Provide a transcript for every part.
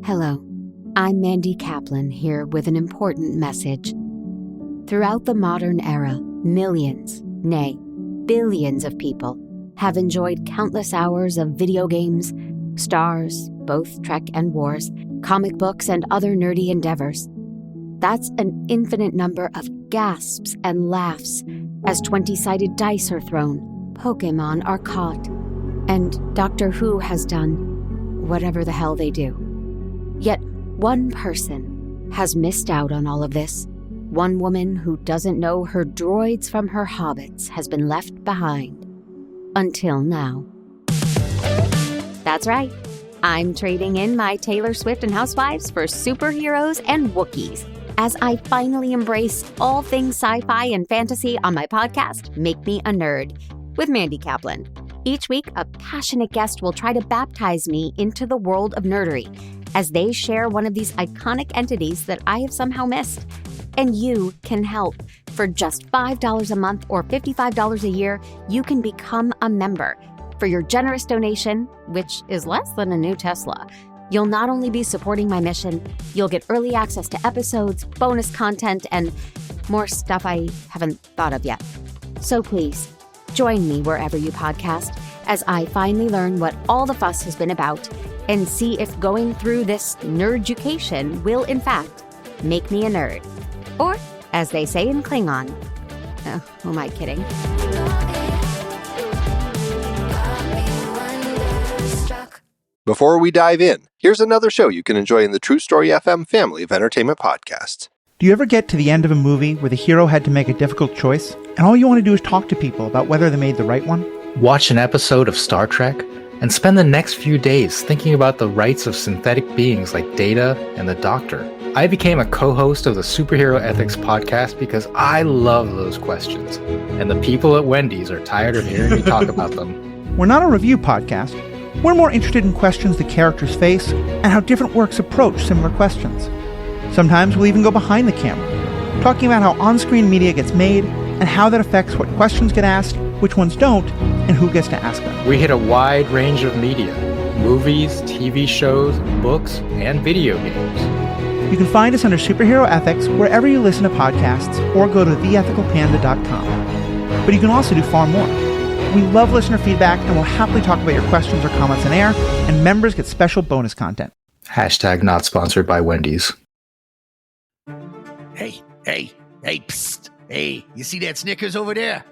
Hello, I'm Mandy Kaplan here with an important message. Throughout the modern era, millions, nay, billions of people have enjoyed countless hours of video games, stars, both Trek and Wars, comic books, and other nerdy endeavors. That's an infinite number of gasps and laughs as 20-sided dice are thrown, Pokemon are caught, and Doctor Who has done whatever the hell they do. Yet one person has missed out on all of this. One woman who doesn't know her droids from her hobbits has been left behind. Until now. That's right. I'm trading in my Taylor Swift and Housewives for superheroes and Wookiees as I finally embrace all things sci-fi and fantasy on my podcast, Make Me a Nerd, with Mandy Kaplan. Each week, a passionate guest will try to baptize me into the world of nerdery as they share one of these iconic entities that I have somehow missed. And you can help. For just $5 a month or $55 a year, you can become a member. For your generous donation, which is less than a new Tesla, you'll not only be supporting my mission, you'll get early access to episodes, bonus content, and more stuff I haven't thought of yet. So please, join me wherever you podcast as I finally learn what all the fuss has been about and see if going through this nerd-education will, in fact, make me a nerd. Or, as they say in Klingon, who am I kidding? Before we dive in, here's another show you can enjoy in the True Story FM family of entertainment podcasts. Do you ever get to the end of a movie where the hero had to make a difficult choice, and all you want to do is talk to people about whether they made the right one? Watch an episode of Star Trek and spend the next few days thinking about the rights of synthetic beings like Data and the Doctor. I became a co-host of the Superhero Ethics podcast because I love those questions, and the people at Wendy's are tired of hearing me talk about them. We're not a review podcast. We're more interested in questions the characters face and how different works approach similar questions. Sometimes we'll even go behind the camera, talking about how on-screen media gets made and how that affects what questions get asked, which ones don't, and who gets to ask them. We hit a wide range of media: movies, TV shows, books, and video games. You can find us under Superhero Ethics wherever you listen to podcasts or go to theethicalpanda.com. But you can also do far more. We love listener feedback and we'll happily talk about your questions or comments on air, and members get special bonus content. Hashtag not sponsored by Wendy's. Hey, psst. Hey, you see that Snickers over there?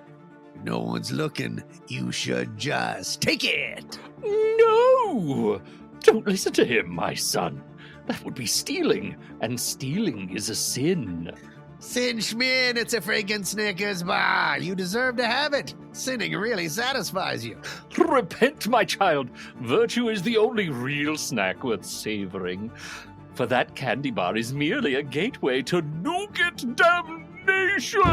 If no one's looking, you should just take it. No! Don't listen to him, my son. That would be stealing, and stealing is a sin. Sin Schmin, it's a friggin' Snickers bar. You deserve to have it. Sinning really satisfies you. Repent, my child. Virtue is the only real snack worth savoring. For that candy bar is merely a gateway to nougat damnation.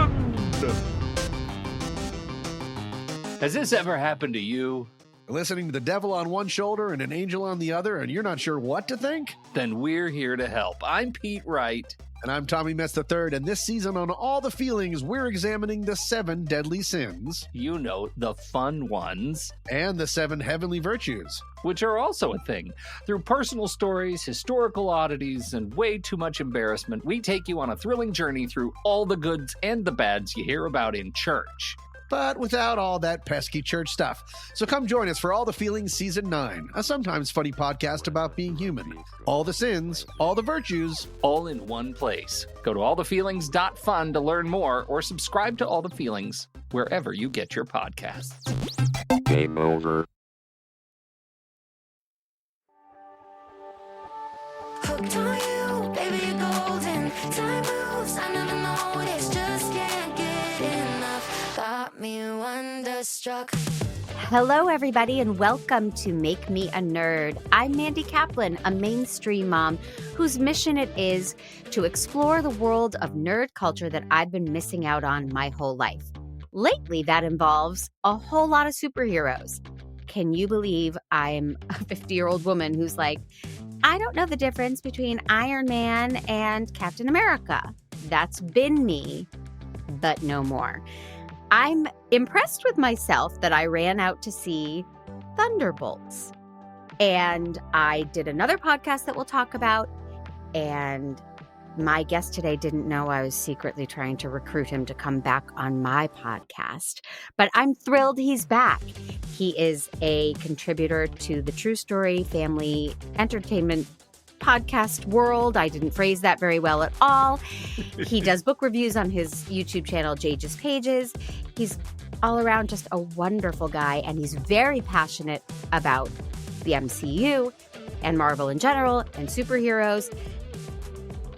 Has this ever happened to you? Listening to the devil on one shoulder and an angel on the other, and you're not sure what to think? Then we're here to help. I'm Pete Wright. And I'm Tommy Metz III, and this season on All the Feelings, we're examining the 7 deadly sins. You know, the fun ones. And the 7 heavenly virtues. Which are also a thing. Through personal stories, historical oddities, and way too much embarrassment, we take you on a thrilling journey through all the goods and the bads you hear about in church. But without all that pesky church stuff. So come join us for All the Feelings Season 9, a sometimes funny podcast about being human. All the sins, all the virtues. All in one place. Go to allthefeelings.fun to learn more, or subscribe to All the Feelings wherever you get your podcasts. Game over. Hooked on you, baby, you're golden. Time moves, I never noticed. Just can't get enough. Got me wonderstruck. Hello, everybody, and welcome to Make Me a Nerd. I'm Mandy Kaplan, a mainstream mom whose mission it is to explore the world of nerd culture that I've been missing out on my whole life. Lately, that involves a whole lot of superheroes. Can you believe I'm a 50-year-old woman who's like, I don't know the difference between Iron Man and Captain America. That's been me, but no more. I'm impressed with myself that I ran out to see Thunderbolts. And I did another podcast that we'll talk about. And my guest today didn't know I was secretly trying to recruit him to come back on my podcast. But I'm thrilled he's back. He is a contributor to the True Story Family Entertainment podcast world. I didn't phrase that very well at all. He does book reviews on his YouTube channel, Jage's Pages. He's all around just a wonderful guy, and he's very passionate about the MCU and Marvel in general and superheroes.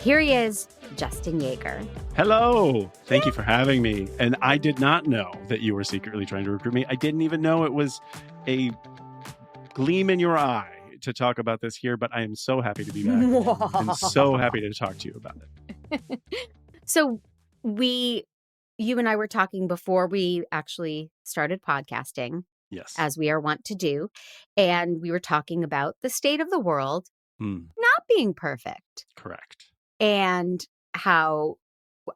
Here he is, Justin Jaeger. Hello. Thank you for having me. And I did not know that you were secretly trying to recruit me. I didn't even know it was a gleam in your eye to talk about this here, but I am so happy to be back. I'm so happy to talk to you about it. So you and I were talking before we actually started podcasting. Yes. As we are wont to do. And we were talking about the state of the world not being perfect. Correct. And how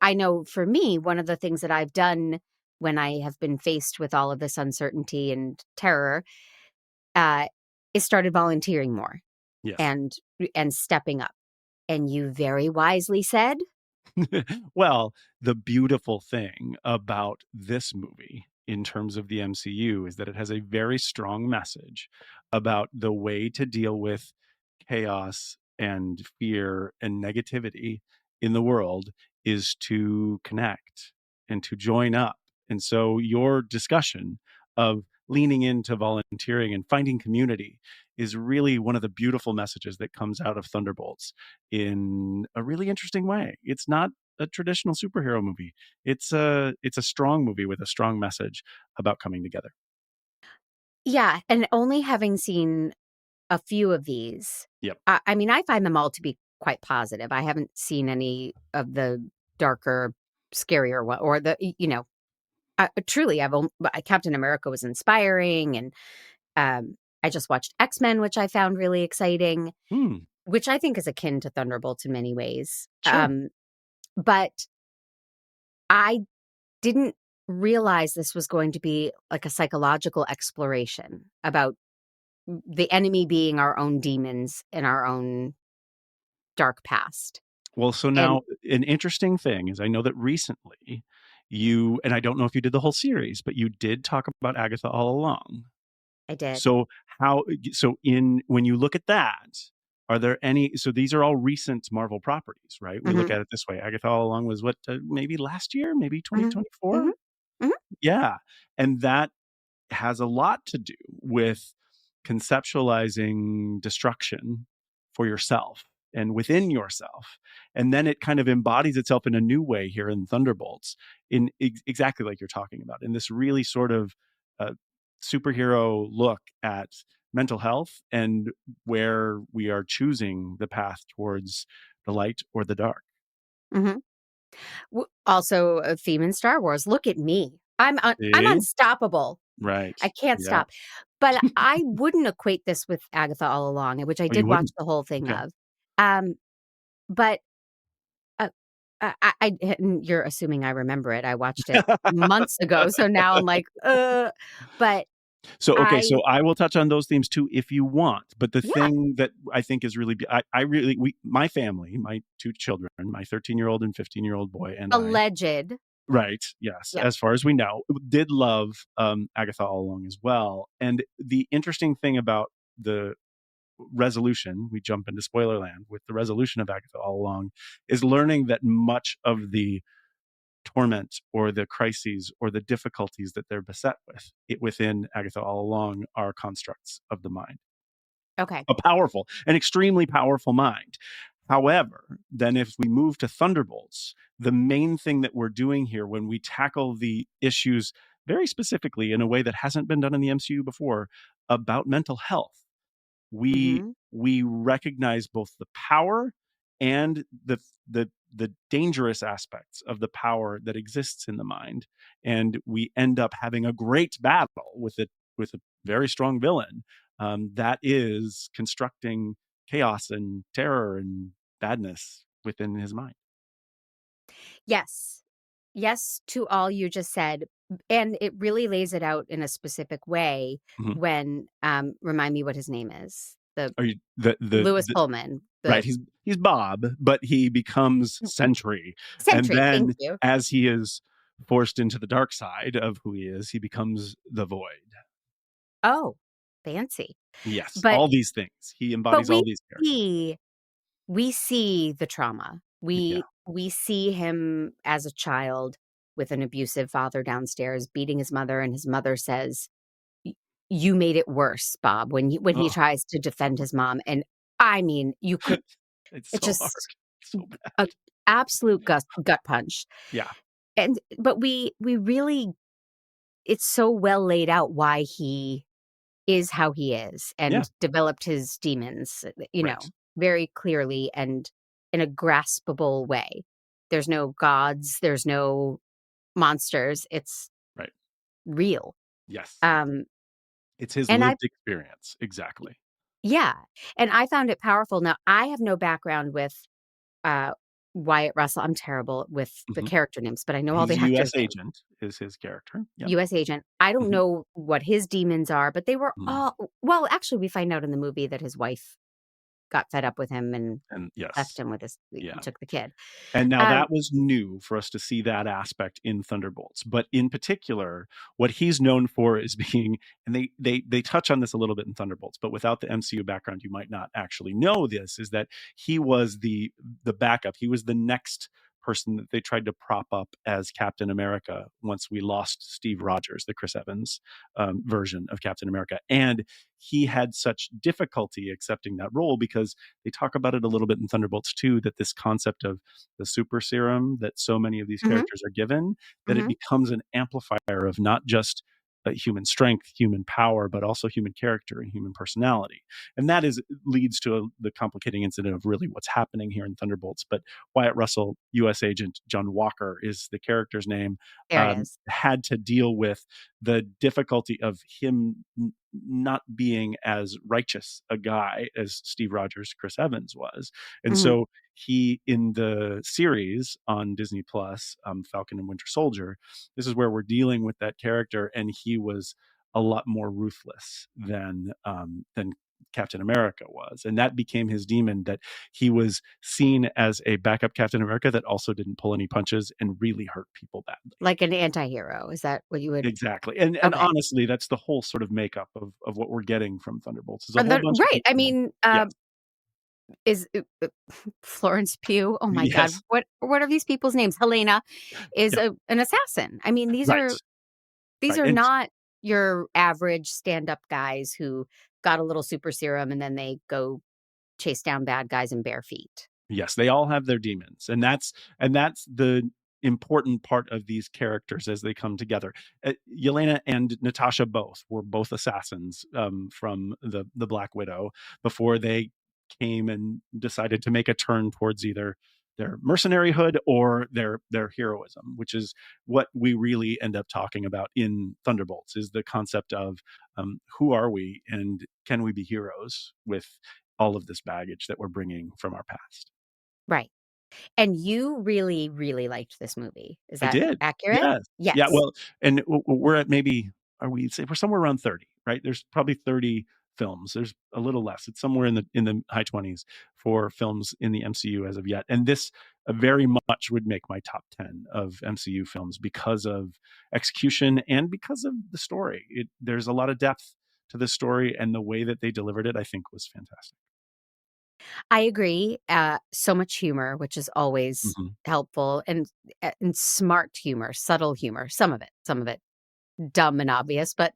I know for me, one of the things that I've done when I have been faced with all of this uncertainty and terror is started volunteering more. Yes. and stepping up. And you very wisely said, well, the beautiful thing about this movie in terms of the MCU is that it has a very strong message about the way to deal with chaos and fear and negativity in the world is to connect and to join up. And so your discussion of leaning into volunteering and finding community is really one of the beautiful messages that comes out of Thunderbolts in a really interesting way. It's not a traditional superhero movie. It's a strong movie with a strong message about coming together. yeah. And only having seen a few of these, Yep. I mean, I find them all to be quite positive. I haven't seen any of the darker, scarier one, or the, truly, Captain America was inspiring, and I just watched X-Men, which I found really exciting, which I think is akin to Thunderbolts in many ways. Sure. But I didn't realize this was going to be like a psychological exploration about the enemy being our own demons and our own dark past. Well, so now an interesting thing is I know that recently and I don't know if you did the whole series, but you did talk about Agatha all along. I did. So when you look at that, are there any, so these are all recent Marvel properties, right? We look at it this way. Agatha all along was maybe last year, maybe 2024? Yeah. And that has a lot to do with conceptualizing destruction for yourself and within yourself. And then it kind of embodies itself in a new way here in Thunderbolts, in exactly like you're talking about, in this really sort of superhero look at mental health and where we are choosing the path towards the light or the dark. Also a theme in Star Wars. Look at me. I'm unstoppable. Right. I can't stop. But I wouldn't equate this with Agatha all along, which I did watch the whole thing of. But you're assuming I remember it. I watched it months ago, so now I'm like, but. So I will touch on those themes too if you want. But the thing that I think is really, my family, my two children, my 13-year-old and 15-year-old boy, and alleged. Right. Yes. Yep. As far as we know, did love Agatha all along as well. And the interesting thing about the resolution, we jump into spoiler land with the resolution of Agatha all along, is learning that much of the torment or the crises or the difficulties that they're beset with within Agatha all along are constructs of the mind. Okay. An extremely powerful mind. However, then if we move to Thunderbolts, the main thing that we're doing here when we tackle the issues very specifically in a way that hasn't been done in the MCU before about mental health, we recognize both the power and the dangerous aspects of the power that exists in the mind, and we end up having a great battle with a very strong villain that is constructing chaos and terror and badness within his mind. Yes. yes to all you just said, and it really lays it out in a specific way Mhm. when remind me what his name is. The Are you Lewis Pullman, right? the He's Bob, but he becomes Sentry, and Sentry. Thank then you. as he is forced into the dark side of who he is, he becomes the Void. Oh, fancy. Yes, But all these things. He but embodies all these characters. we see the trauma. Yeah. We see him as a child with an abusive father downstairs beating his mother, and his mother says, you made it worse, Bob, when he Oh, tries to defend his mom. And I mean, you could, it's it's so hard. just So bad. a absolute gut punch. Yeah. But we really, it's so well laid out why he is how he is Yeah. and developed his demons, Right. very clearly and in a graspable way. There's no gods, there's no monsters. It's Right. real. Yes. Um, It's his and lived experience. Exactly. yeah, and I found it powerful. Now, I have no background with uh, Wyatt Russell. I'm terrible with the Mhm. character names, but I know all He's the a actors' U.S. names. agent is his character. Yep. U.S. agent. I don't Mhm. know what his demons are, but they were Mhm. all well. Actually, we find out in the movie that his wife got fed up with him and And left yes. him with his Yeah. took the kid. And now Um, that was new for us to see that aspect in Thunderbolts. But in particular, what he's known for is being, and they touch on this a little bit in Thunderbolts, but without the MCU background, you might not actually know this, is that he was the backup. He was the next person that they tried to prop up as Captain America once we lost Steve Rogers, the Chris Evans version of Captain America. And he had such difficulty accepting that role because they talk about it a little bit in Thunderbolts too, that this concept of the super serum that so many of these mhm, characters are given, that it mhm. becomes an amplifier of not just human strength, human power, but also human character and human personality. And that leads to the complicating incident of really what's happening here in Thunderbolts. But Wyatt Russell, U.S. agent John Walker is the character's name, There it is. had to deal with the difficulty of him not being as righteous a guy as Steve Rogers, Chris Evans was. And Mhm. so he, in the series on Disney Plus, Falcon and Winter Soldier, this is where we're dealing with that character, and he was a lot more ruthless than Captain America was, and that became his demon. That he was seen as a backup Captain America that also didn't pull any punches and really hurt people badly. Like an anti-hero. Is that what you would? Exactly, and Okay. honestly, that's the whole sort of makeup of what we're getting from Thunderbolts. Is a whole bunch of Right. I people. mean, Yes, is Florence Pugh? Oh my God. yes, What are these people's names? Helena is yeah, an assassin. I mean, these right, are these right, are and not your average stand-up guys who got a little super serum and then they go chase down bad guys in bare feet. yes, they all have their demons, and that's the important part of these characters as they come together. Yelena and Natasha both were both assassins from the Black Widow before they came and decided to make a turn towards either their mercenaryhood or their heroism, which is what we really end up talking about in Thunderbolts, is the concept of who are we and can we be heroes with all of this baggage that we're bringing from our past. Right. And you really, really liked this movie. Is I that did. accurate? Yes. Yeah, Yes. well, and we're at maybe we're somewhere around 30, right? There's probably 30 films. There's a little less. It's somewhere in the high 20s for films in the MCU as of yet. And this very much would make my top 10 of MCU films because of execution and because of the story. There's a lot of depth to the story, and the way that they delivered it, I think, was fantastic. I agree. So much humor, which is always Mhm. helpful, and smart humor, subtle humor. Some of it dumb and obvious, but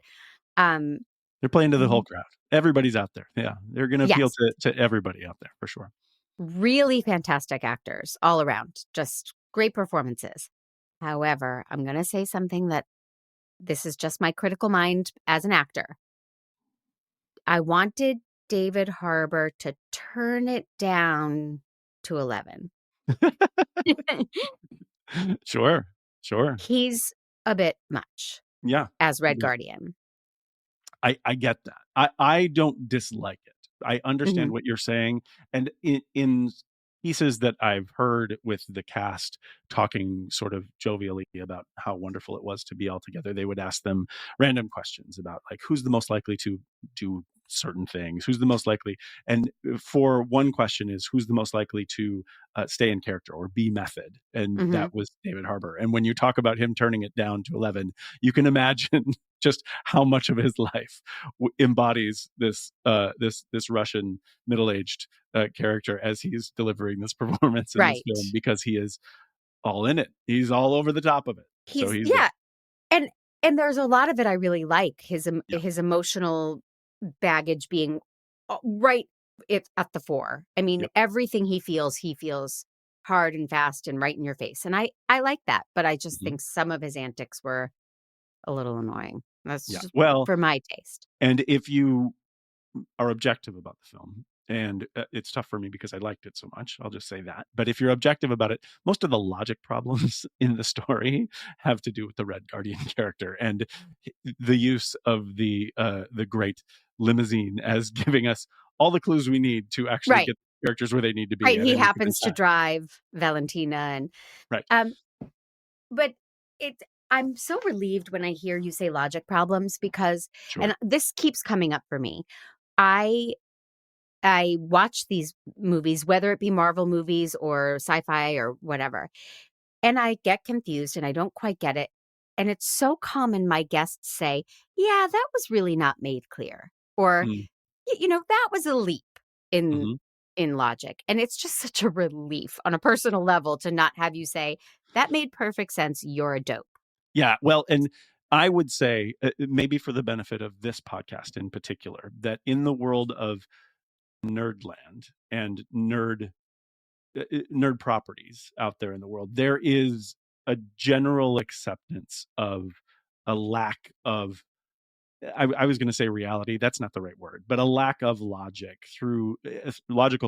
um, They're playing to the r- whole crowd. Everybody's out there. Yeah, they're gonna appeal yes, to everybody out there for sure. really fantastic actors all around. Just great performances. However, I'm going to say something that this is just my critical mind as an actor. I wanted David Harbour to turn it down to 11. Sure, sure. He's a bit much Yeah, as Red yeah. Guardian. I get that. I don't dislike it. I understand Mhm. what you're saying, and pieces that I've heard with the cast talking sort of jovially about how wonderful it was to be all together, they would ask them random questions about like who's the most likely to do certain things, who's the most likely, and for one question is who's the most likely to stay in character or be method, and Mm-hmm. that was David Harbour. And when you talk about him turning it down to 11, you can imagine just how much of his life embodies this Russian middle-aged character as he's delivering this performance in this film, because he is all in it. He's all over the top of it. So he's and there's a lot of it I really like, his emotional baggage being right at the fore. I mean, everything he feels hard and fast and right in your face, and I like that. But I just think some of his antics were a little annoying. That's just for my taste. And if you are objective about the film, and it's tough for me because I liked it so much, I'll just say that. But if you're objective about it, most of the logic problems in the story have to do with the Red Guardian character and the use of the great limousine as giving us all the clues we need to actually get the characters where they need to be. Right, he happens to drive Valentina, and but I'm so relieved when I hear you say logic problems, because and this keeps coming up for me. I watch these movies, whether it be Marvel movies or sci-fi or whatever, and I get confused and I don't quite get it. And it's so common my guests say, yeah, that was really not made clear. Or, that was a leap in logic. And it's just such a relief on a personal level to not have you say, that made perfect sense, you're a dope. Yeah, well, and I would say, maybe for the benefit of this podcast in particular, that in the world of Nerdland and nerd properties out there in the world, there is a general acceptance of a lack of, I was going to say reality, that's not the right word, but a lack of logical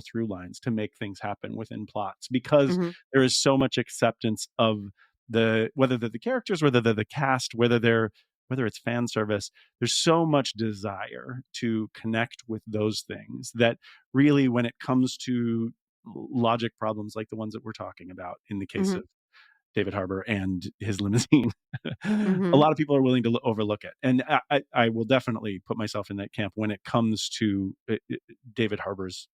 through lines to make things happen within plots, because there is so much acceptance of whether they're the characters, whether they're the cast, whether it's fan service. There's so much desire to connect with those things that really, when it comes to logic problems like the ones that we're talking about in the case of David Harbour and his limousine, a lot of people are willing to overlook it. And I will definitely put myself in that camp when it comes to David Harbour's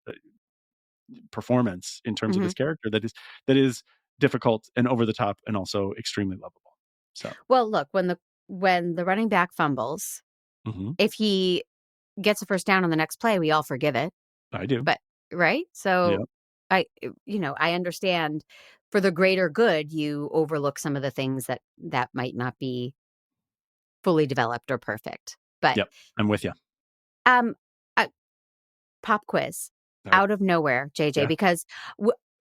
performance in terms of his character that is difficult and over the top and also extremely lovable. So, well, look, when the running back fumbles, if he gets a first down on the next play, we all forgive it. I do. But right? So I understand for the greater good, you overlook some of the things that might not be fully developed or perfect. But I'm with you. Pop quiz out of nowhere, JJ, because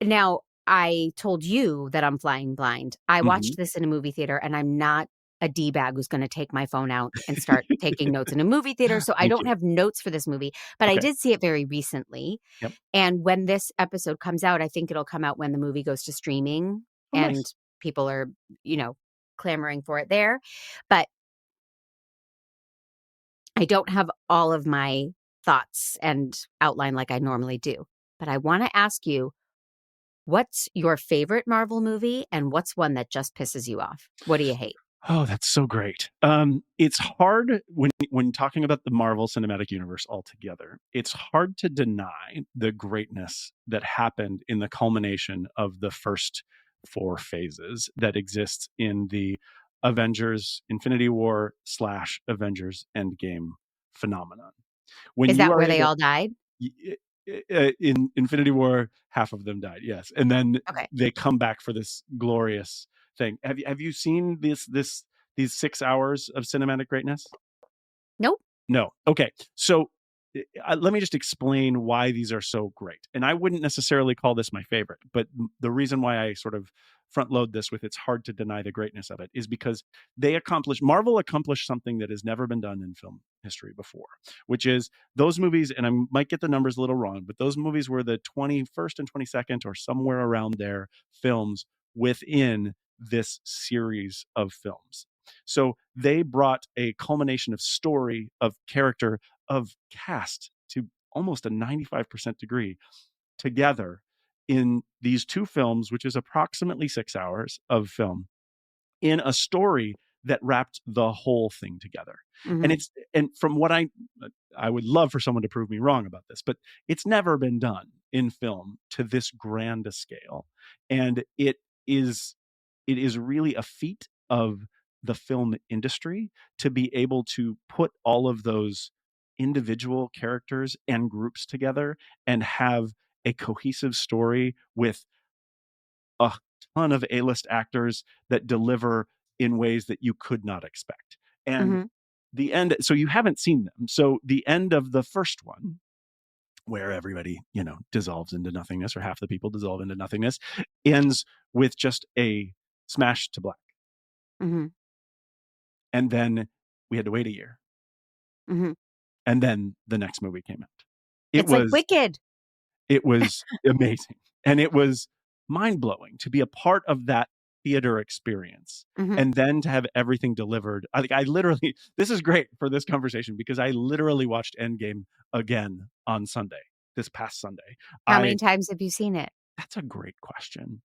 now I told you that I'm flying blind. I watched this in a movie theater, and I'm not a D-bag who's going to take my phone out and start taking notes in a movie theater. So I don't have notes for this movie, but I did see it very recently. And when this episode comes out, I think it'll come out when the movie goes to streaming and people are, clamoring for it there. But I don't have all of my thoughts and outline like I normally do. But I want to ask you, what's your favorite Marvel movie and what's one that just pisses you off? What do you hate? Oh, that's so great. It's hard when talking about the Marvel Cinematic Universe altogether. It's hard to deny the greatness that happened in the culmination of the first 4 phases that exists in the Avengers Infinity War / Avengers Endgame phenomenon. Is that where they all died? In Infinity War, half of them died, yes, and then they come back for this glorious thing. Have you seen these 6 hours of cinematic greatness? Nope. No. Okay. So let me just explain why these are so great. And I wouldn't necessarily call this my favorite, but the reason why I sort of front load this with it's hard to deny the greatness of it is because Marvel accomplished something that has never been done in film history before, which is those movies, and I might get the numbers a little wrong, but those movies were the 21st and 22nd or somewhere around there films within this series of films. So they brought a culmination of story, of character, of cast to almost a 95% degree together in these two films, which is approximately 6 hours of film, in a story that wrapped the whole thing together. Mhm. And from what I would love for someone to prove me wrong about this, but it's never been done in film to this grand a scale. And it is really a feat of the film industry to be able to put all of those individual characters and groups together and have a cohesive story with a ton of A-list actors that deliver in ways that you could not expect. And Mhm. the end, so you haven't seen them. So the end of the first one, where everybody, dissolves into nothingness, or half the people dissolve into nothingness, ends with just a smash to black. Mhm. And then we had to wait a year. Mhm. And then the next movie came out. It's like Wicked. It was amazing. And it was mind-blowing to be a part of that theater experience. Mhm. And then to have everything delivered. I literally, this is great for this conversation because I literally watched Endgame again on Sunday, this past Sunday. How many times have you seen it? That's a great question.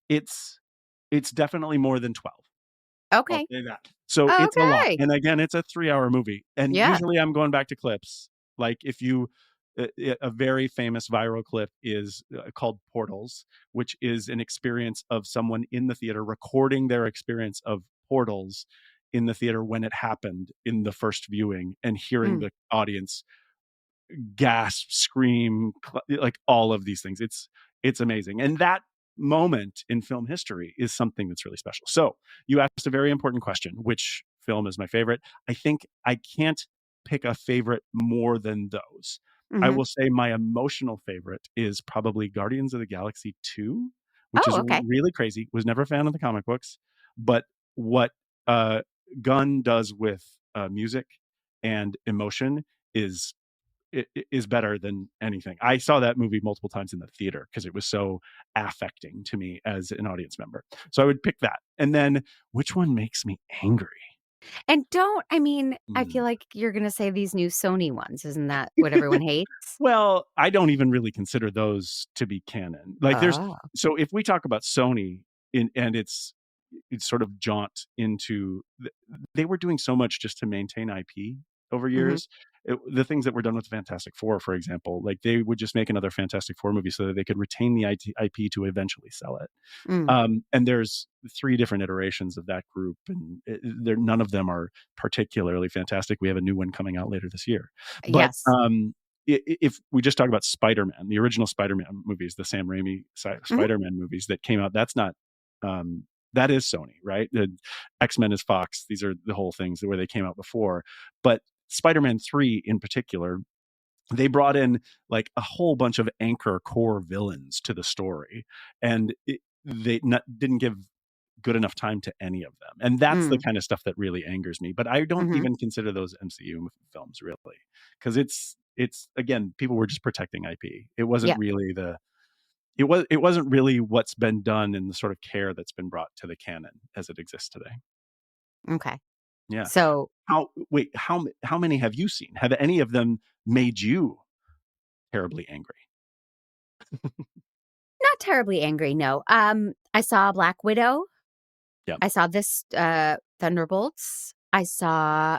It's definitely more than 12. I'll Okay. say that. So it's a lot. Okay. And again, it's a 3-hour movie. And Yeah. usually I'm going back to clips. Like if you, a very famous viral clip is called Portals, which is an experience of someone in the theater recording their experience of Portals in the theater when it happened in the first viewing, and hearing the audience gasp, scream, like all of these things. It's amazing. And that moment in film history is something that's really special. So you asked a very important question: which film is my favorite? I think I can't pick a favorite more than those. I Mhm. will say my emotional favorite is probably Guardians of the Galaxy 2, which Oh, is okay. really crazy. Was never a fan of the comic books, but what Gunn does with music and emotion is better than anything. I saw that movie multiple times in the theater because it was so affecting to me as an audience member. So I would pick that. And then which one makes me angry? And I feel like you're going to say these new Sony ones. Isn't that what everyone hates? Well, I don't even really consider those to be canon. Like Oh. so if we talk about Sony and it's sort of jaunt into, they were doing so much just to maintain IP over Mhm. years. The things that were done with Fantastic Four, for example, like they would just make another Fantastic Four movie so that they could retain the IP to eventually sell it. Mm. And there's 3 different iterations of that group, and none of them are particularly fantastic. We have a new one coming out later this year. But Yes. if we just talk about Spider-Man, the original Spider-Man movies, the Sam Raimi Spider-Man movies that came out, that's not, that is Sony, right? The X-Men is Fox. These are the whole things where they came out before. But Spider-Man 3 in particular, they brought in like a whole bunch of anchor core villains to the story, and they didn't give good enough time to any of them. And that's the kind of stuff that really angers me. But I don't even consider those MCU films really, because it's again, people were just protecting IP. It wasn't really it wasn't really what's been done in the sort of care that's been brought to the canon as it exists today. Okay. Yeah. So How many have you seen? Have any of them made you terribly angry? not terribly angry, no. I saw Black Widow. Yeah. I saw this Thunderbolts. I saw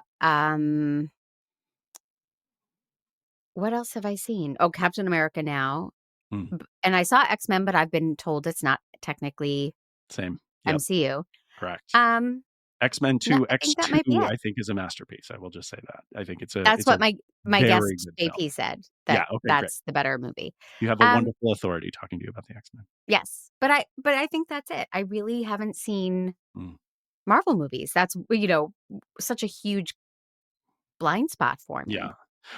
what else have I seen? Oh, Captain America now. And I saw X-Men, but I've been told it's not technically Same. Yep. MCU. Correct. No, X-Men 2, I think that might be X2, it. I think is a masterpiece. I will just say that. I think That's what my very guest good JP film. said, Yeah, that okay, great. that's the better movie. You have a wonderful authority talking to you about the X-Men. Yes, but I think that's it. I really haven't seen Marvel movies. That's such a huge blind spot for me. Yeah.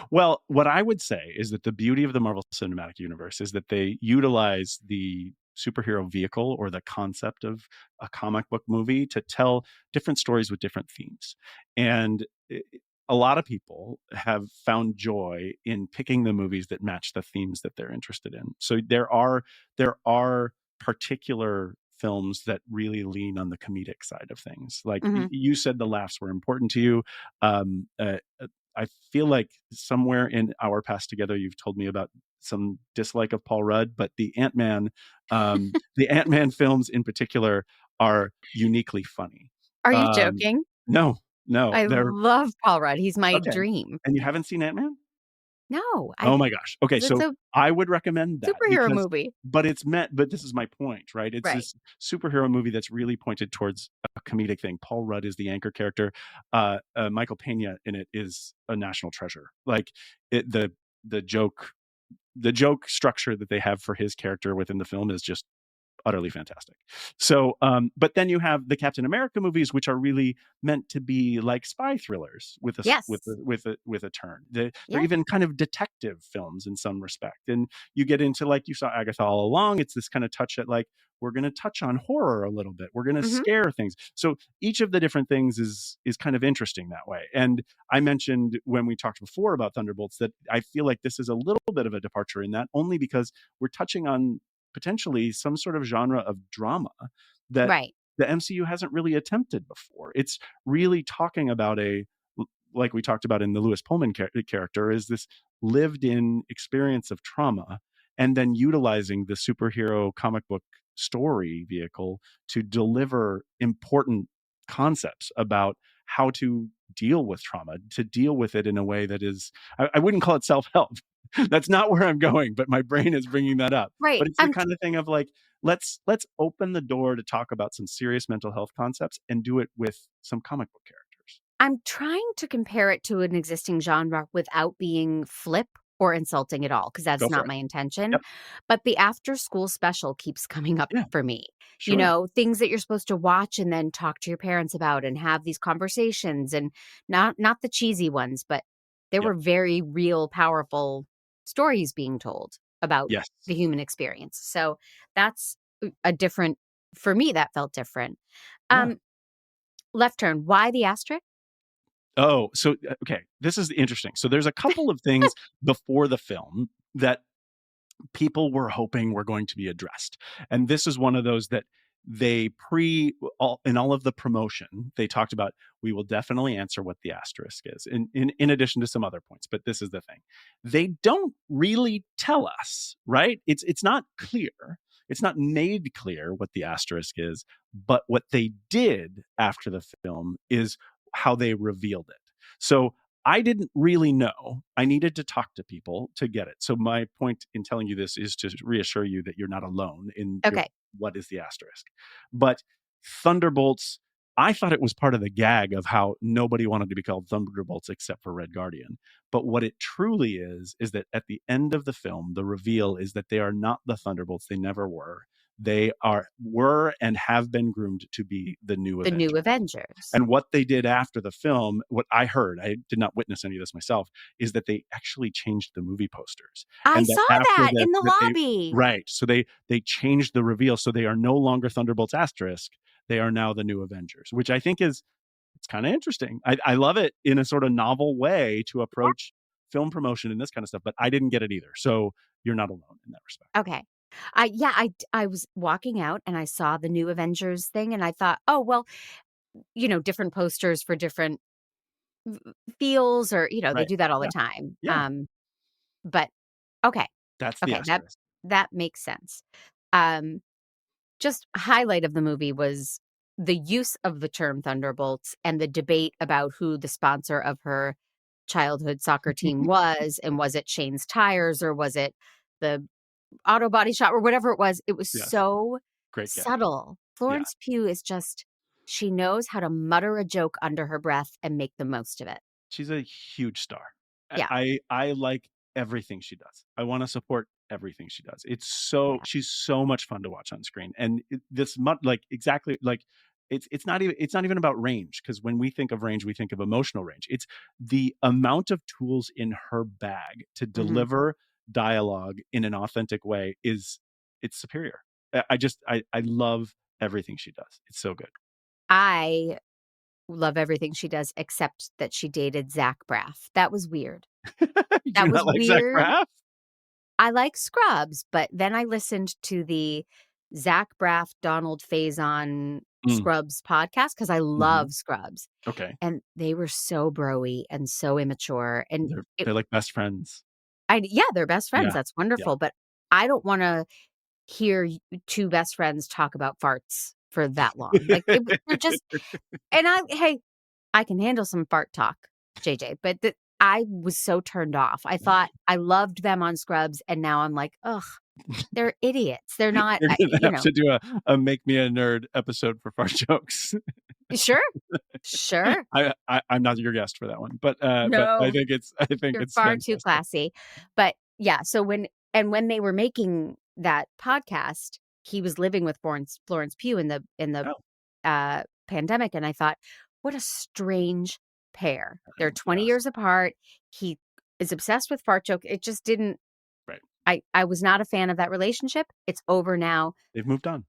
Well, what I would say is that the beauty of the Marvel Cinematic Universe is that they utilize the superhero vehicle or the concept of a comic book movie to tell different stories with different themes. And a lot of people have found joy in picking the movies that match the themes that they're interested in. So there are particular films that really lean on the comedic side of things. Like you said, the laughs were important to you. I feel like somewhere in our past together, you've told me about some dislike of Paul Rudd, but the Ant-Man films in particular are uniquely funny. Are you joking? No, I they're love Paul Rudd. He's my okay. dream. And you haven't seen Ant-Man? No. Oh my gosh. Okay, It's so a I would recommend that superhero movie. but this is my point, right? It's Right. this superhero movie that's really pointed towards a comedic thing. Paul Rudd is the anchor character. Michael Pena in it is a national treasure. Like the joke structure that they have for his character within the film is just utterly fantastic. So, but then you have the Captain America movies, which are really meant to be like spy thrillers with a Yes. with a turn. They're Yeah. even kind of detective films in some respect. And you get into, like you saw Agatha All Along, it's this kind of touch at like, we're going to touch on horror a little bit. We're going to Mhm. scare things. So each of the different things is kind of interesting that way. And I mentioned when we talked before about Thunderbolts that I feel like this is a little bit of a departure in that, only because we're touching on potentially some sort of genre of drama that Right. the MCU hasn't really attempted before. It's really talking about like we talked about in the Lewis Pullman character, is this lived-in experience of trauma, and then utilizing the superhero comic book story vehicle to deliver important concepts about how to deal with trauma, to deal with it in a way that is, I wouldn't call it self-help. That's not where I'm going, but my brain is bringing that up. Right. But it's the kind of thing of like, let's open the door to talk about some serious mental health concepts and do it with some comic book characters. I'm trying to compare it to an existing genre without being flip or insulting at all, because that's not my intention. Yep. But the after school special keeps coming up for me. Sure. You know, things that you're supposed to watch and then talk to your parents about and have these conversations, and not the cheesy ones, but there were very real, powerful stories being told about the human experience. So that's a different, for me, that felt different. Left Turn, why the asterisk? Oh, so, okay, this is interesting. So there's a couple of things before the film that people were hoping were going to be addressed. And this is one of those that they in all of the promotion, they talked about, we will definitely answer what the asterisk is, in addition to some other points. But this is the thing. They don't really tell us, right? It's not clear. It's not made clear what the asterisk is, but what they did after the film is how they revealed it. So I didn't really know. I needed to talk to people to get it. So my point in telling you this is to reassure you that you're not alone in what is the asterisk. But Thunderbolts, I thought it was part of the gag of how nobody wanted to be called Thunderbolts except for Red Guardian. But what it truly is that at the end of the film, the reveal is that they are not the Thunderbolts. They never were. They were and have been groomed to be the new Avengers. And what they did after the film, what I heard, I did not witness any of this myself, is that they actually changed the movie posters. I saw that in the lobby. Right. So they changed the reveal. So they are no longer Thunderbolts asterisk. They are now the new Avengers, which I think it's kind of interesting. I love it in a sort of novel way to approach film promotion and this kind of stuff, but I didn't get it either. So you're not alone in that respect. Okay. I was walking out and I saw the new Avengers thing and I thought, oh, well, you know, different posters for different feels, or, you know, they do that all the time. Yeah. But okay. That's the asterisk. That makes sense. Just highlight of the movie was the use of the term Thunderbolts and the debate about who the sponsor of her childhood soccer team was, and was it Shane's Tires or was it the auto body shop or whatever it was. It was so great subtle. Florence Pugh is just, she knows how to mutter a joke under her breath and make the most of it. She's a huge star. Yeah. I like everything she does. I want to support everything she does. She's so much fun to watch on screen. And it's not even about range, because when we think of range, we think of emotional range. It's the amount of tools in her bag to deliver dialogue in an authentic way it's superior. I love everything she does. It's so good. I love everything she does except that she dated Zach Braff. That was weird. That was weird. Zach Braff? I like Scrubs, but then I listened to the Zach Braff, Donald Faison Scrubs podcast because I love Scrubs. Okay. And they were so bro-y and so immature. And They're like best friends. they're best friends. Yeah. That's wonderful. But I don't want to hear two best friends talk about farts for that long. Like they're just, and I can handle some fart talk, JJ, but I was so turned off. I thought I loved them on Scrubs, and now I'm like, ugh, they're idiots. They're not, You're gonna have to do a Make Me a Nerd episode for fart jokes. Sure. I'm not your guest for that one, but No. I think it's You're far fantastic. too classy. But yeah, so when they were making that podcast, he was living with Florence Pugh in the pandemic, and I thought, what a strange pair. They're 20 years apart. He is obsessed with fart joke. It just didn't. Right. I was not a fan of that relationship. It's over now. They've moved on.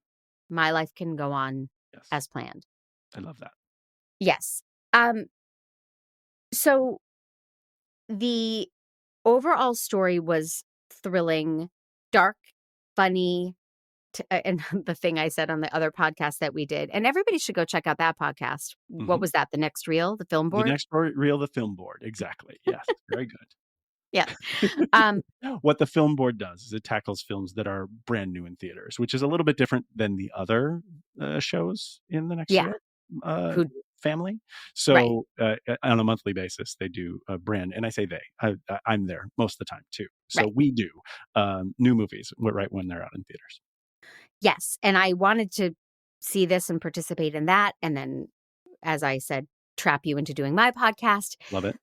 My life can go on as planned. I love that. Yes. So the overall story was thrilling, dark, funny, and the thing I said on the other podcast that we did, and everybody should go check out that podcast. What was that? The Next Reel, the film board? The Next Reel, the film board. Exactly. Yes. Very good. Yeah. What the film board does is it tackles films that are brand new in theaters, which is a little bit different than the other shows in the Next Reel family. So on a monthly basis, they do a brand, and I say I'm there most of the time too. So we do new movies right when they're out in theaters. Yes. And I wanted to see this and participate in that. And then, as I said, trap you into doing my podcast. Love it.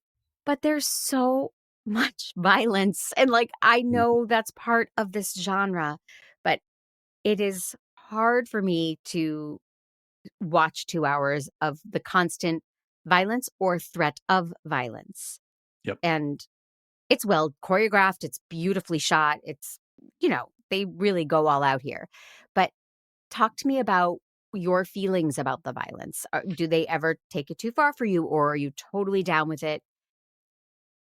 But there's so much violence. And I know that's part of this genre, but it is hard for me to watch 2 hours of the constant violence or threat of violence. Yep. And it's well choreographed. It's beautifully shot. It's, they really go all out here. But talk to me about your feelings about the violence. Do they ever take it too far for you, or are you totally down with it?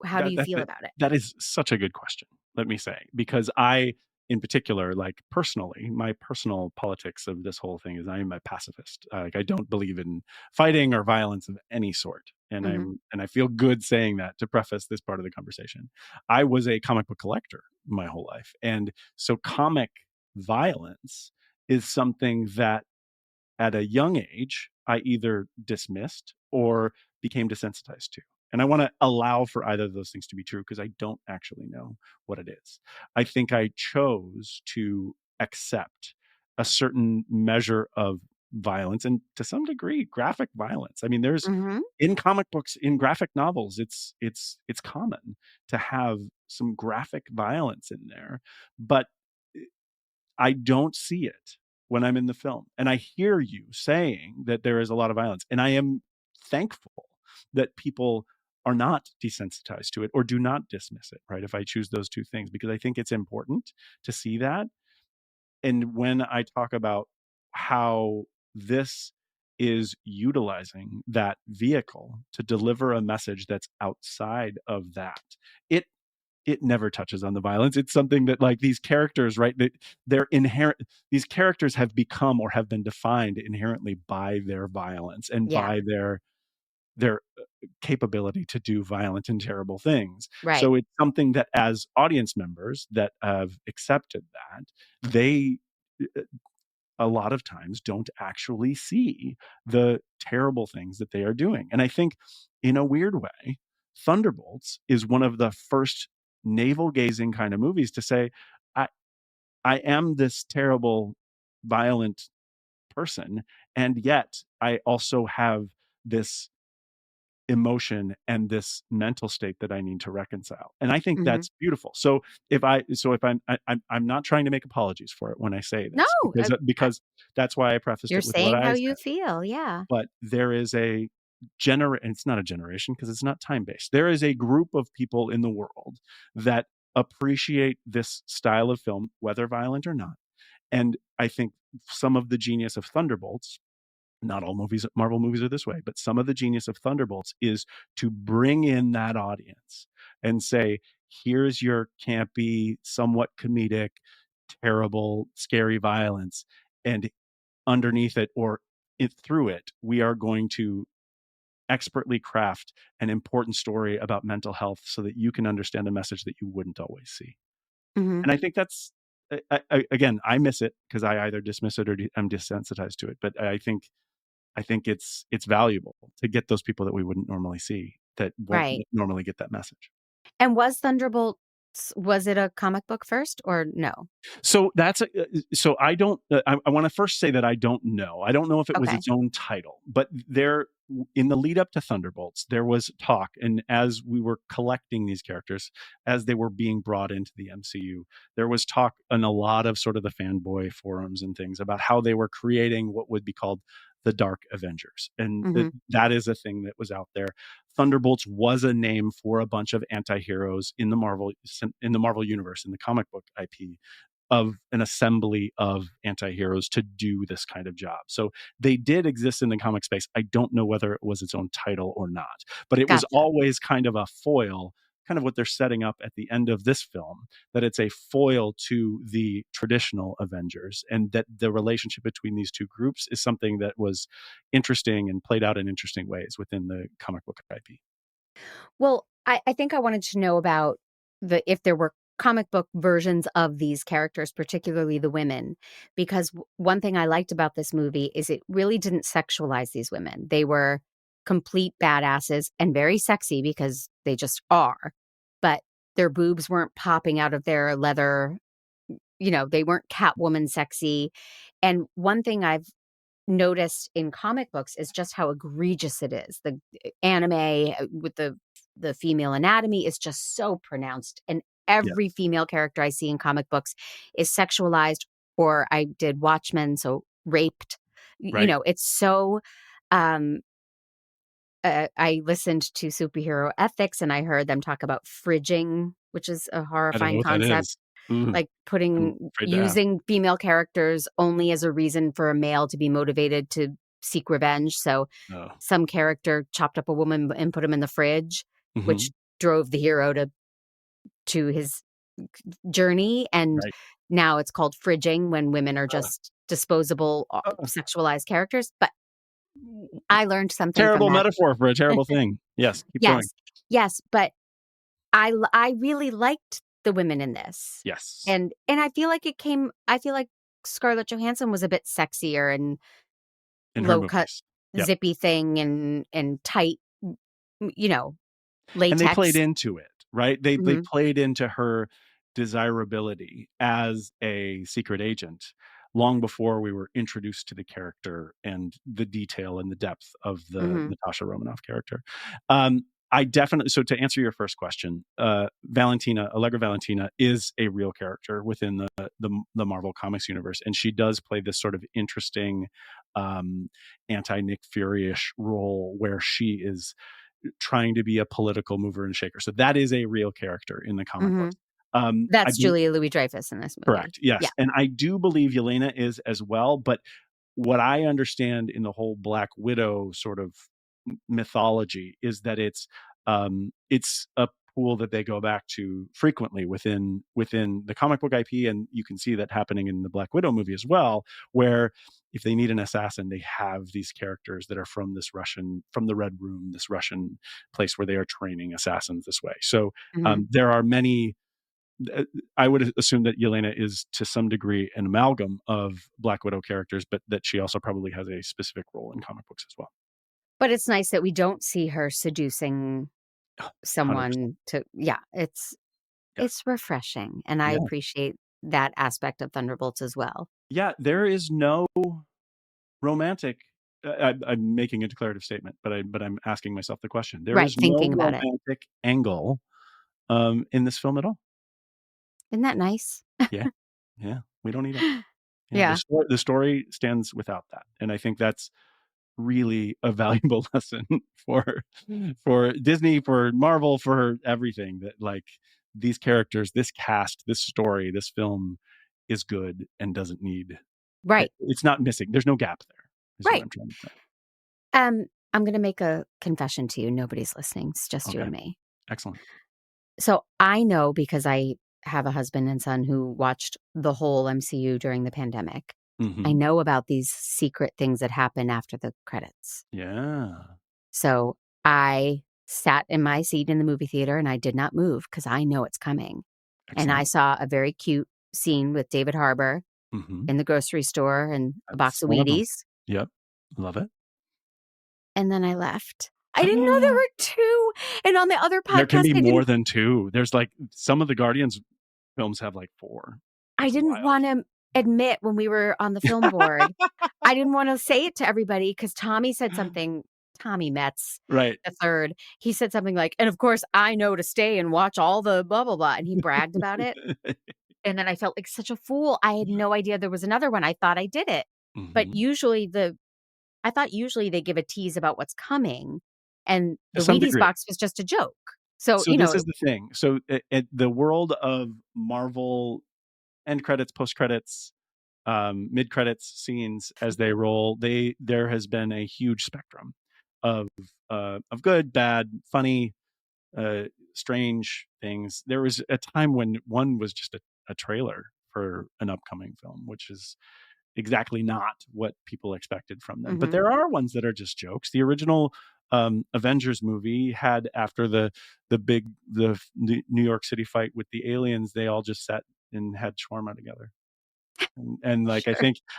How do you feel about it? That is such a good question, let me say, because I, in particular, personally, my personal politics of this whole thing is I am a pacifist. I don't believe in fighting or violence of any sort. And I feel good saying that to preface this part of the conversation. I was a comic book collector my whole life. And so comic violence is something that at a young age, I either dismissed or became desensitized to. And I want to allow for either of those things to be true because I don't actually know what it is. I think I chose to accept a certain measure of violence and to some degree graphic violence. I mean, there's in comic books, in graphic novels, it's common to have some graphic violence in there, but I don't see it when I'm in the film. And I hear you saying that there is a lot of violence, and I am thankful that people are not desensitized to it or do not dismiss it, right? If I choose those two things, because I think it's important to see that. And when I talk about how this is utilizing that vehicle to deliver a message that's outside of that, it never touches on the violence. It's something that these characters, right? They're inherent. These characters have become or have been defined inherently by their violence and by their capability to do violent and terrible things. Right. So it's something that as audience members that have accepted that, they a lot of times don't actually see the terrible things that they are doing. And I think in a weird way, Thunderbolts is one of the first navel gazing kind of movies to say, I am this terrible, violent person, and yet I also have this emotion and this mental state that I need to reconcile. And I think that's beautiful. So if I'm not trying to make apologies for it when I say this, because that's why I prefaced you're it with saying what how I you said. feel. Yeah. But there is a it's not a generation because it's not time-based. There is a group of people in the world that appreciate this style of film, whether violent or not. And I think some of the genius of Thunderbolts, not all Marvel movies are this way, but some of the genius of Thunderbolts is to bring in that audience and say, here's your campy, somewhat comedic, terrible, scary violence. And underneath it, or through it, we are going to expertly craft an important story about mental health so that you can understand a message that you wouldn't always see. Mm-hmm. And I think that's, again, I miss it because I either dismiss it or I'm desensitized to it. But I think it's valuable to get those people that we wouldn't normally see, that won't Right. normally get that message. And was Thunderbolts, was it a comic book first or no? So that's so I don't. I want to first say that I don't know. I don't know if it was Okay. its own title, but there, in the lead up to Thunderbolts, there was talk, and as we were collecting these characters, as they were being brought into the MCU, there was talk in a lot of sort of the fanboy forums and things about how they were creating what would be called the Dark Avengers, and Mhm. that is a thing that was out there. Thunderbolts was a name for a bunch of anti-heroes in the Marvel universe, in the comic book IP, of an assembly of anti-heroes to do this kind of job. So they did exist in the comic space. I don't know whether it was its own title or not, but it was Gotcha. always kind of a foil, kind of what they're setting up at the end of this film, that it's a foil to the traditional Avengers, and that the relationship between these two groups is something that was interesting and played out in interesting ways within the comic book IP. Well, I think I wanted to know about if there were comic book versions of these characters, particularly the women, because one thing I liked about this movie is it really didn't sexualize these women. They were complete badasses and very sexy because they just are, but their boobs weren't popping out of their leather. They weren't Catwoman sexy. And one thing I've noticed in comic books is just how egregious it is. The anime with the female anatomy is just so pronounced, and every female character I see in comic books is sexualized, or I did Watchmen, so raped. Right. It's so I listened to Superhero Ethics and I heard them talk about fridging, which is a I don't know horrifying what that concept. is. Ooh, Like I'm afraid to ask. using female characters only as a reason for a male to be motivated to seek revenge. So Oh. some character chopped up a woman and put him in the fridge, which drove the hero to his journey. And Right. now it's called fridging when women are just disposable, sexualized characters. But I learned something Terrible from that. metaphor for a terrible thing. Yes, keep going. Yes, but I really liked the women in this. Yes. And I feel like I feel like Scarlett Johansson was a bit sexier and In her low cut, movies. Yep. zippy thing and tight, latex. And they played into it, right? They Mhm. played into her desirability as a secret agent long before we were introduced to the character and the detail and the depth of the Natasha Romanoff character. I definitely, so to answer your first question, Allegra Valentina is a real character within the Marvel Comics universe, and she does play this sort of interesting anti-Nick Fury-ish role where she is trying to be a political mover and shaker. So that is a real character in the comic books. That's Julia Louis-Dreyfus in this movie. Correct. Yes. Yeah. And I do believe Yelena is as well. But what I understand in the whole Black Widow sort of mythology is that it's a pool that they go back to frequently within the comic book IP, and you can see that happening in the Black Widow movie as well, where if they need an assassin, they have these characters that are from the Red Room, this Russian place where they are training assassins this way. So there are many. I would assume that Yelena is to some degree an amalgam of Black Widow characters, but that she also probably has a specific role in comic books as well. But it's nice that we don't see her seducing someone 100%. It's refreshing, and I appreciate that aspect of Thunderbolts as well. Yeah, there is no romantic. I'm making a declarative statement, but I'm asking myself the question. There is no romantic angle in this film at all. Isn't that nice? Yeah, we don't need it. Yeah. The story stands without that, and I think that's really a valuable lesson for Disney, for Marvel, for everything, that like these characters, this cast, this story, this film is good and doesn't need. Right. It's not missing. There's no gap there. Right. What I'm trying to say. I'm going to make a confession to you. Nobody's listening. It's just you and me. Excellent. So I know, because I have a husband and son who watched the whole MCU during the pandemic. Mhm. I know about these secret things that happen after the credits. Yeah. So I sat in my seat in the movie theater and I did not move because I know it's coming. And I Excellent. saw a very cute scene with David Harbour Mhm. in the grocery store and a box That's of one of them. Wheaties. Yep. Love it. And then I left. I didn't know there were two. And on the other There can podcast, be more than 2. There's like some of the Guardians films have like 4. I It's didn't wild. want to admit when we were on the film board, I didn't want to say it to everybody because Tommy said something. Tommy Metz, Right. the third, he said something like, and of course, I know to stay and watch all the blah, blah, blah. And he bragged about it. And then I felt like such a fool. I had no idea there was another one. I thought I did it. But Mhm. usually I thought usually they give a tease about what's coming. And To the some Wheaties degree. box was just a joke. So, So this is the thing. So the world of Marvel end credits, post credits, mid credits scenes as they roll, there has been a huge spectrum of good, bad, funny, strange things. There was a time when one was just a trailer for an upcoming film, which is exactly not what people expected from them. But Mhm. there are ones that are just jokes. The original Avengers movie had, after the New York City fight with the aliens, they all just sat and had shawarma together. And like Sure.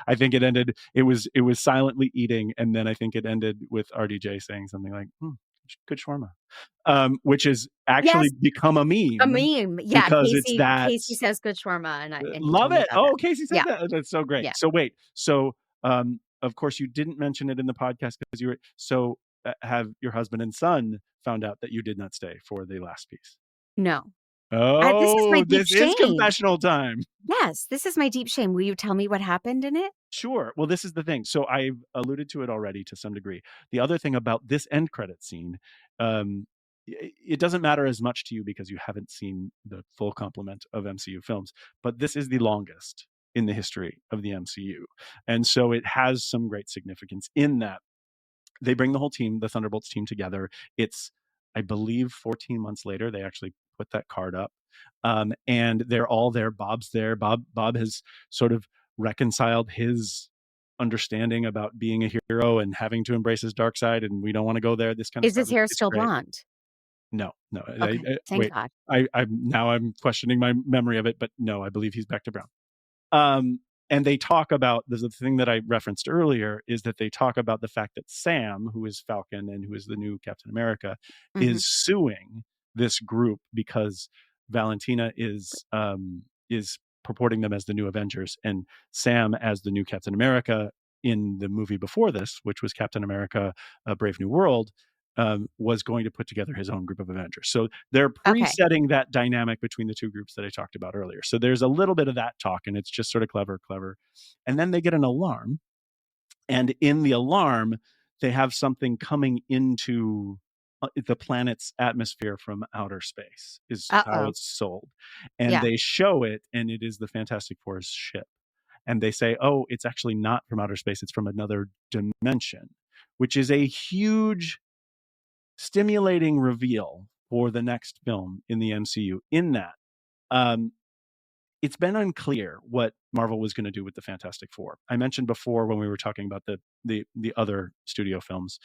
I think it ended. It was silently eating, and then I think it ended with RDJ saying something like, "Good shawarma," which has actually Yes, become a a meme meme. Yeah, because it's that. Casey says good shawarma, and he Love told me it. about that. Oh, Casey says Yeah, that. That's so great. yeah. So wait. So of course you didn't mention it in the podcast because you were so. Have your husband and son found out that you did not stay for the last piece? No. This is my Oh, deep this is shame. confessional time. Yes, this is my deep shame. Will you tell me what happened in it? Sure. Well, this is the thing. So I've alluded to it already to some degree. The other thing about this end credit scene, it doesn't matter as much to you because you haven't seen the full complement of MCU films, but this is the longest in the history of the MCU. And so it has some great significance in that they bring the whole team, the Thunderbolts team, together. It's, I believe, 14 months later, they actually put that card up. And they're all there. Bob's there. Bob has sort of reconciled his understanding about being a hero and having to embrace his dark side, and we don't want to go there. This kind of Is stuff. his hair It's still great. blonde? No. Okay, thank Wait. God. I'm questioning my memory of it, but no, I believe he's back to brown. And they talk about, there's the thing that I referenced earlier, is that they talk about the fact that Sam, who is Falcon and who is the new Captain America, Mhm. is suing this group because Valentina is purporting them as the new Avengers, and Sam as the new Captain America in the movie before this, which was Captain America: Brave New World, was going to put together his own group of Avengers. So they're Okay. presetting that dynamic between the two groups that I talked about earlier. So there's a little bit of that talk, and it's just sort of clever. And then they get an alarm, and in the alarm, they have something coming into the planet's atmosphere from outer space, is how Uh-oh. it's sold. And Yeah. they show it, and it is the Fantastic Four's ship. And they say, oh, it's actually not from outer space, it's from another dimension, which is a huge stimulating reveal for the next film in the MCU, in that it's been unclear what Marvel was going to do with the Fantastic Four. I mentioned before when we were talking about the other studio films,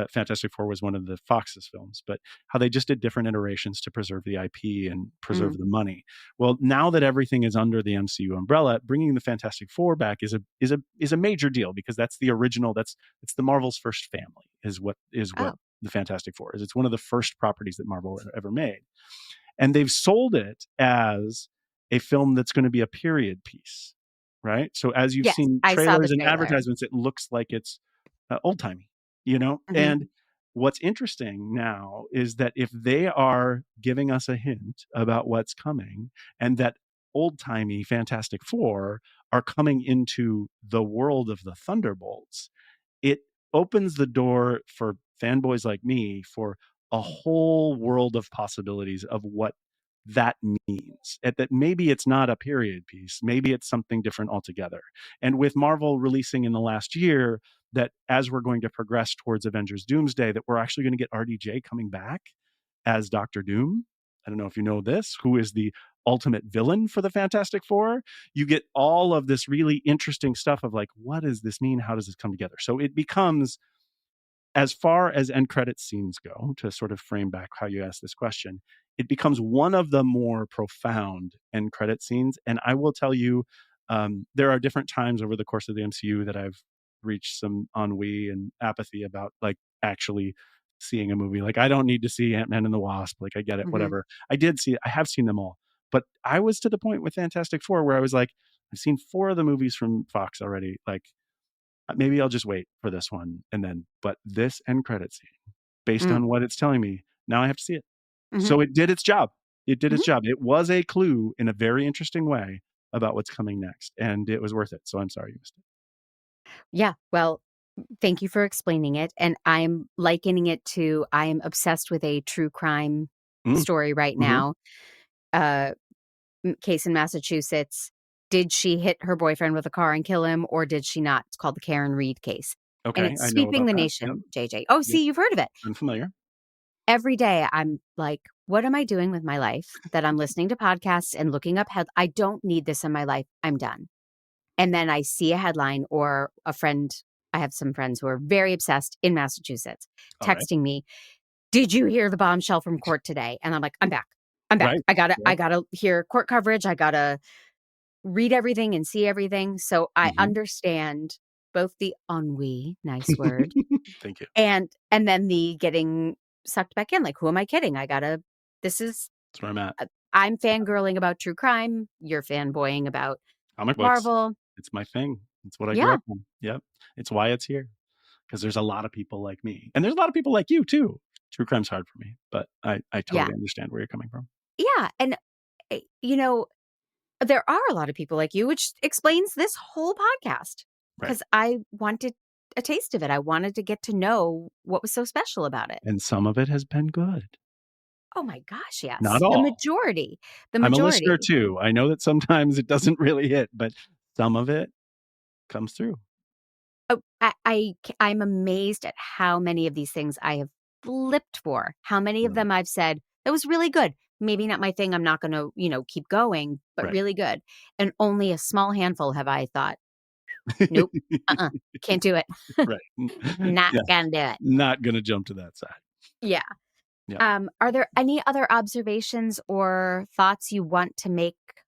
Fantastic Four was one of the Fox's films, but how they just did different iterations to preserve the IP and preserve the money. Well, now that everything is under the MCU umbrella, bringing the Fantastic Four back is a major deal, because that's the original. It's the Marvel's first family. Is what Oh. the Fantastic Four is. It's one of the first properties that Marvel ever made, and they've sold it as a film that's going to be a period piece, right? So as you've Yes, seen I saw the trailers and trailer. advertisements, it looks like it's old-timey, Mhm. And what's interesting now is that if they are giving us a hint about what's coming, and that old-timey Fantastic Four are coming into the world of the Thunderbolts, it opens the door for fanboys like me for a whole world of possibilities of what that means. That maybe it's not a period piece, maybe it's something different altogether. And with Marvel releasing in the last year that as we're going to progress towards Avengers Doomsday, that we're actually going to get RDJ coming back as Doctor Doom. I don't know if you know this, who is the ultimate villain for the Fantastic Four, you get all of this really interesting stuff of like, what does this mean? How does this come together? So it becomes, as far as end credit scenes go, to sort of frame back how you asked this question, it becomes one of the more profound end credit scenes. And I will tell you, there are different times over the course of the MCU that I've reached some ennui and apathy about like actually seeing a movie. Like, I don't need to see Ant-Man and the Wasp. Like, I get it, whatever. I have seen them all. But I was to the point with Fantastic Four where I was like, I've seen 4 of the movies from Fox already. Like, maybe I'll just wait for this one. And then, but this end credit scene, based on what it's telling me, now I have to see it. So it did its job. It did its job. It was a clue in a very interesting way about what's coming next. And it was worth it. So I'm sorry you missed it. Yeah. Well, thank you for explaining it. And I'm likening it to, I am obsessed with a true crime story right now. Case in Massachusetts. Did she hit her boyfriend with a car and kill him, or did she not? It's called the Karen Reed case. Okay. And it's sweeping the nation, JJ. Oh, see, you've heard of it. I'm familiar. Every day I'm like, what am I doing with my life that I'm listening to podcasts and looking up I don't need this in my life. I'm done. And then I see a headline or a friend. I have some friends who are very obsessed in Massachusetts texting me, did you hear the bombshell from court today? And I'm like, I'm back. Right. I gotta hear court coverage. I gotta read everything and see everything. So I understand both the ennui, nice word. Thank you. And then the getting sucked back in. Like, who am I kidding? That's where I'm at. I'm fangirling about true crime. You're fanboying about comic Marvel. Books. It's my thing. It's what I grew up on. Yep. It's why it's here. Because there's a lot of people like me. And there's a lot of people like you too. True crime's hard for me, but I totally understand where you're coming from. Yeah. And, there are a lot of people like you, which explains this whole podcast. Because I wanted a taste of it. I wanted to get to know what was so special about it. And some of it has been good. Oh my gosh, yes. Not all. The majority. I'm a listener too. I know that sometimes it doesn't really hit, but some of it comes through. Oh, I'm amazed at how many of these things I have flipped for. How many of them I've said, that was really good. Maybe not my thing. I'm not going to, keep going, but really good. And only a small handful have I thought, nope, can't do it. Not gonna do it. Not gonna jump to that side. Yeah. Are there any other observations or thoughts you want to make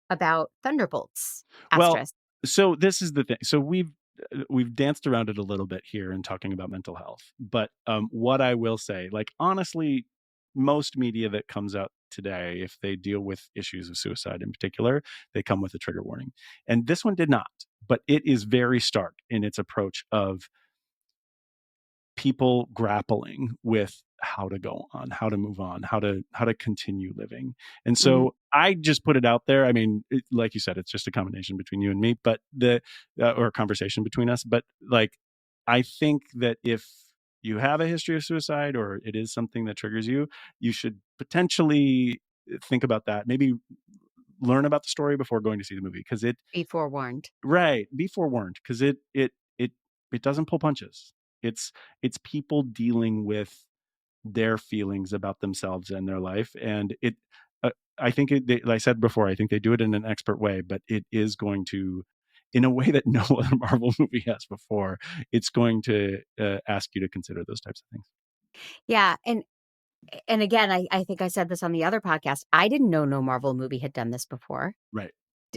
about Thunderbolts? Well, so this is the thing. So we've danced around it a little bit here in talking about mental health. But what I will say, like, honestly, most media that comes out today, if they deal with issues of suicide in particular, they come with a trigger warning. And this one did not. But it is very stark in its approach of people grappling with how to go on, how to move on, how to continue living. And so I just put it out there. I mean, like you said, it's just a combination between you and me, but or a conversation between us. But like, I think that if you have a history of suicide or it is something that triggers you, you should potentially think about that. Maybe learn about the story before going to see the movie, because be forewarned. Right, be forewarned, because it doesn't pull punches. It's people dealing with their feelings about themselves and their life, and I think like I said before, I think they do it in an expert way, but it is going to, in a way that no other Marvel movie has before, it's going to ask you to consider those types of things. Yeah, and again, I think I said this on the other podcast. I didn't know no Marvel movie had done this before. Right.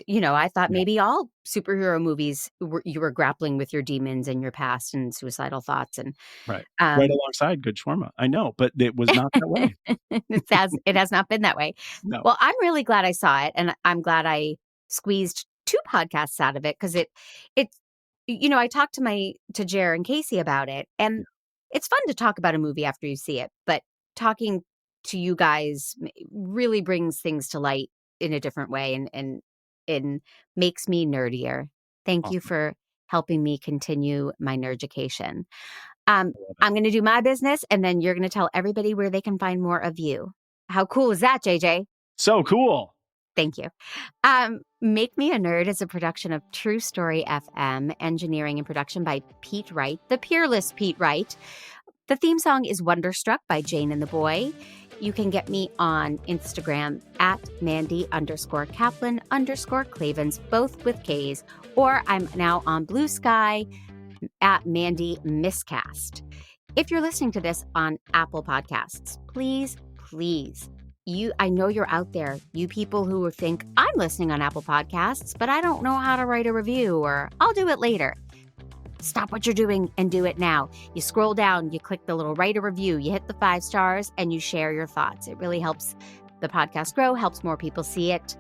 I thought maybe all superhero movies you were grappling with your demons and your past and suicidal thoughts and right alongside good shawarma. I know, but it was not that way. It has not been that way. No. Well, I'm really glad I saw it, and I'm glad I squeezed 2 podcasts out of it, because I talked to Jer and Casey about it, and it's fun to talk about a movie after you see it, but talking to you guys really brings things to light in a different way and makes me nerdier. Thank you for helping me continue my nerducation. I'm going to do my business, and then you're going to tell everybody where they can find more of you. How cool is that, JJ? So cool. Thank you. Make Me a Nerd is a production of True Story FM, engineering and production by Pete Wright, the peerless Pete Wright. The theme song is Wonderstruck by Jane and the Boy. You can get me on Instagram at Mandy_Kaplan_Clavens, both with K's, or I'm now on Blue Sky at Mandy Miscast. If you're listening to this on Apple Podcasts, please, I know you're out there, you people who think I'm listening on Apple Podcasts, but I don't know how to write a review, or I'll do it later. Stop what you're doing and do it now. You scroll down, you click the little write a review, you hit the 5 stars, and you share your thoughts. It really helps the podcast grow, helps more people see it.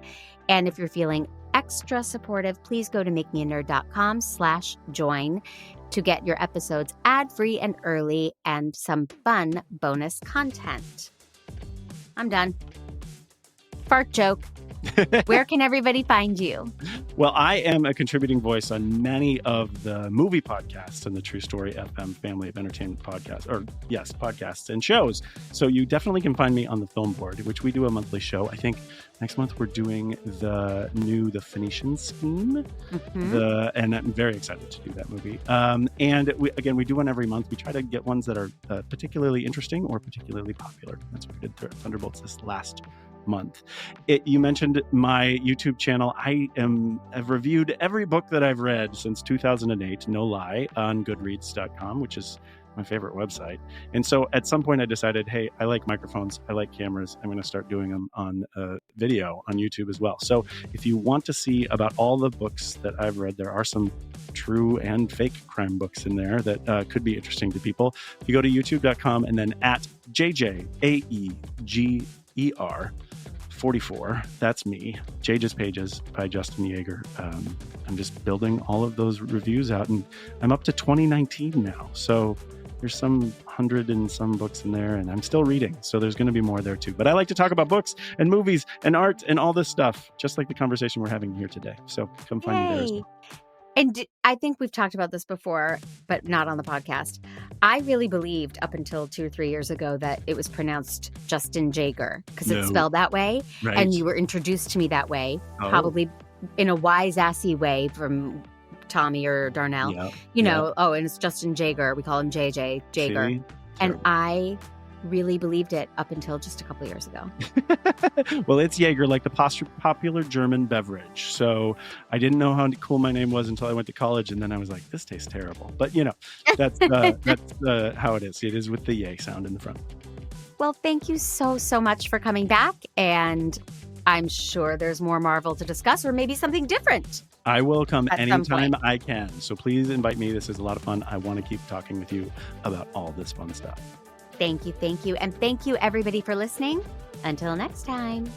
And if you're feeling extra supportive, please go to makemeanerd.com/join to get your episodes ad-free and early and some fun bonus content. I'm done. Fart joke. Where can everybody find you? Well, I am a contributing voice on many of the movie podcasts in the True Story FM family of entertainment podcasts and shows. So you definitely can find me on the Film Board, which we do a monthly show. I think next month we're doing the Phoenician Scheme, and I'm very excited to do that movie. And we do one every month. We try to get ones that are particularly interesting or particularly popular. That's what we did for Thunderbolts this last month. You mentioned my YouTube channel. I've reviewed every book that I've read since 2008, no lie, on goodreads.com, which is my favorite website. And so at some point I decided, hey, I like microphones, I like cameras, I'm going to start doing them on video on YouTube as well. So if you want to see about all the books that I've read, there are some true and fake crime books in there that could be interesting to people. If you go to youtube.com and then at JJAEGER 44, that's me. Jage's Pages by Justin Jaeger. I'm just building all of those reviews out, and I'm up to 2019 now. So there's some 100 and some books in there, and I'm still reading. So there's going to be more there too. But I like to talk about books and movies and art and all this stuff, just like the conversation we're having here today. So come find me there as well. And I think we've talked about this before, but not on the podcast. I really believed up until 2 or 3 years ago that it was pronounced Justin Jaeger because it's spelled that way. Right. And you were introduced to me that way, probably in a wise-assy way from Tommy or Darnell. Yeah. And it's Justin Jaeger. We call him JJ Jaeger. See? And I really believed it up until just a couple of years ago. Well, it's Jaeger, like the popular German beverage. So I didn't know how cool my name was until I went to college, and then I was like, this tastes terrible. But that's how it is. It is with the yay sound in the front. Well, thank you so much for coming back, and I'm sure there's more Marvel to discuss, or maybe something different. I will come anytime I can. So please invite me. This is a lot of fun. I want to keep talking with you about all this fun stuff. Thank you. And thank you, everybody, for listening. Until next time.